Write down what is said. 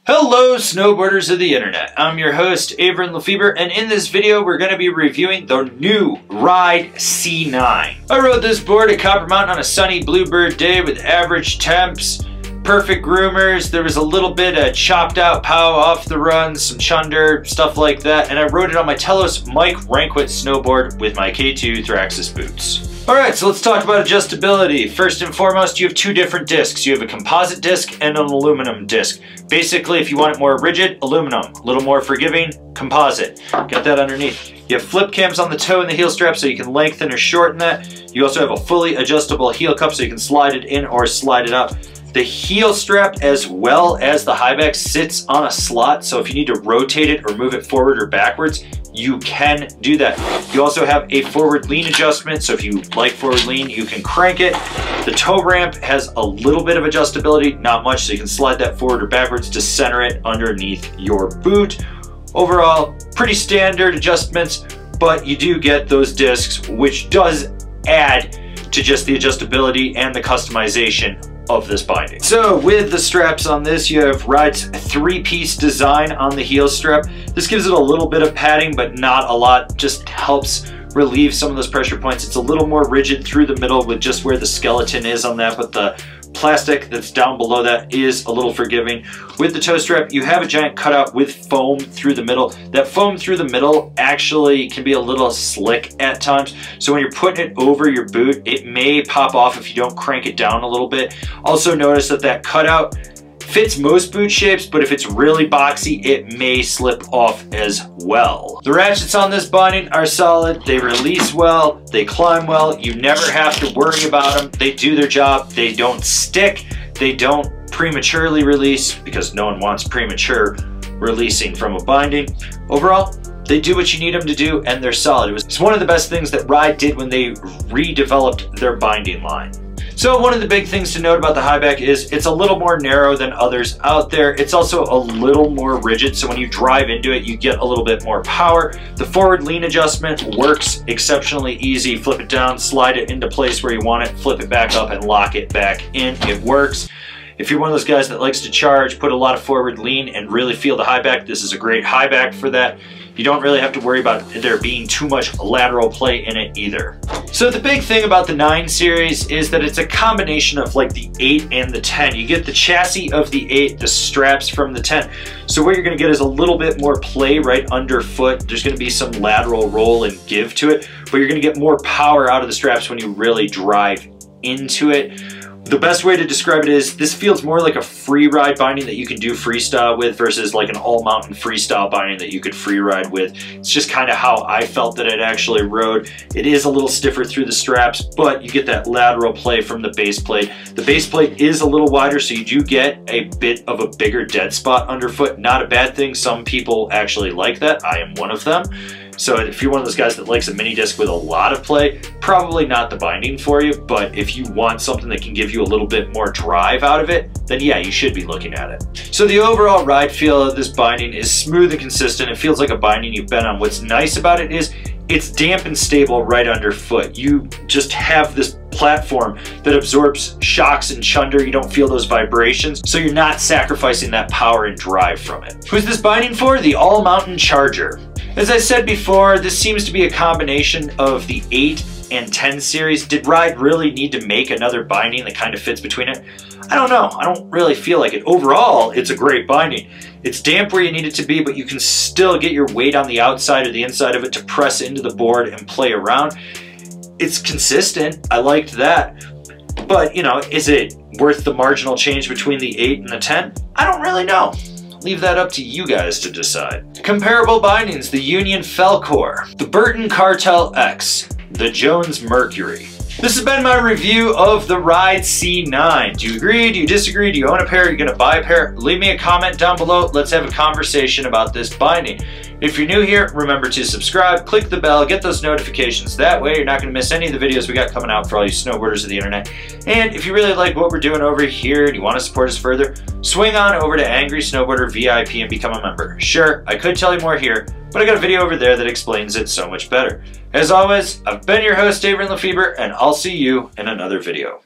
Hello snowboarders of the internet, I'm your host Avran LeFeber, and in this video we're going to be reviewing the new Ride C9. I rode this board at Copper Mountain on a sunny bluebird day with average temps, perfect groomers. There was a little bit of chopped out pow off the run, some chunder, stuff like that, and I rode it on my Telos Mike Rankwit snowboard with my K2 Thraxis boots. Alright, so let's talk about adjustability. First and foremost, you have two different discs. You have a composite disc and an aluminum disc. Basically, if you want it more rigid, aluminum. A little more forgiving, composite. Got that underneath. You have flip cams on the toe and the heel strap so you can lengthen or shorten that. You also have a fully adjustable heel cup so you can slide it in or slide it up. The heel strap, as well as the Highback, sits on a slot, so if you need to rotate it or move it forward or backwards, you can do that. You also have a forward lean adjustment, so if you like forward lean, you can crank it. The toe ramp has a little bit of adjustability, not much, so you can slide that forward or backwards to center it underneath your boot. Overall, pretty standard adjustments, but you do get those discs, which does add to just the adjustability and the customization of this binding. So with the straps on this, you have Ride's three-piece design on the heel strap. This gives it a little bit of padding, but not a lot. Just helps relieve some of those pressure points. It's a little more rigid through the middle with just where the skeleton is on that, but the plastic that's down below that is a little forgiving. With the toe strap, you have a giant cutout with foam through the middle. That foam through the middle actually can be a little slick at times, so when you're putting it over your boot, it may pop off if you don't crank it down a little bit. Also notice that that cutout fits most boot shapes, but if it's really boxy, it may slip off as well. The ratchets on this binding are solid. They release well, they climb well. You never have to worry about them. They do their job. They don't stick. They don't prematurely release, because no one wants premature releasing from a binding. Overall, they do what you need them to do, and they're solid. It's one of the best things that Ride did when they redeveloped their binding line. So one of the big things to note about the Highback is it's a little more narrow than others out there. It's also a little more rigid, so when you drive into it, you get a little bit more power. The forward lean adjustment works exceptionally easy. Flip it down, slide it into place where you want it, flip it back up, and lock it back in. It works. If you're one of those guys that likes to charge, put a lot of forward lean, and really feel the Highback, this is a great Highback for that. You don't really have to worry about there being too much lateral play in it either. So the big thing about the 9 series is that it's a combination of like the 8 and the 10. You get the chassis of the 8, the straps from the 10. So what you're gonna get is a little bit more play right underfoot. There's gonna be some lateral roll and give to it, but you're gonna get more power out of the straps when you really drive into it. The best way to describe it is this feels more like a free ride binding that you can do freestyle with versus like an all mountain freestyle binding that you could free ride with. It's just kind of how I felt that it actually rode. It is a little stiffer through the straps, but you get that lateral play from the base plate. The base plate is a little wider, so you do get a bit of a bigger dead spot underfoot. Not a bad thing. Some people actually like that. I am one of them. So if you're one of those guys that likes a mini disc with a lot of play, probably not the binding for you, but if you want something that can give you a little bit more drive out of it, then yeah, you should be looking at it. So the overall ride feel of this binding is smooth and consistent. It feels like a binding you've been on. What's nice about it is it's damp and stable right underfoot. You just have this platform that absorbs shocks and chunder. You don't feel those vibrations, so you're not sacrificing that power and drive from it. Who's this binding for? The All Mountain Charger. As I said before, this seems to be a combination of the 8 and 10 series. Did Ride really need to make another binding that kind of fits between it? I don't know. I don't really feel like it. Overall, it's a great binding. It's damp where you need it to be, but you can still get your weight on the outside or the inside of it to press into the board and play around. It's consistent. I liked that. But, you know, is it worth the marginal change between the 8 and the 10? I don't really know. Leave that up to you guys to decide. Comparable bindings: the Union Felcor, the Burton Cartel X, the Jones Mercury. This has been my review of the Ride C9. Do you agree? Do you disagree? Do you own a pair? Are you gonna buy a pair? Leave me a comment down below. Let's have a conversation about this binding. If you're new here, remember to subscribe, click the bell, get those notifications. That way you're not gonna miss any of the videos we got coming out for all you snowboarders of the internet. And if you really like what we're doing over here and you wanna support us further, swing on over to Angry Snowboarder VIP and become a member. Sure, I could tell you more here, but I got a video over there that explains it so much better. As always, I've been your host, Avran LeFeber, and I'll see you in another video.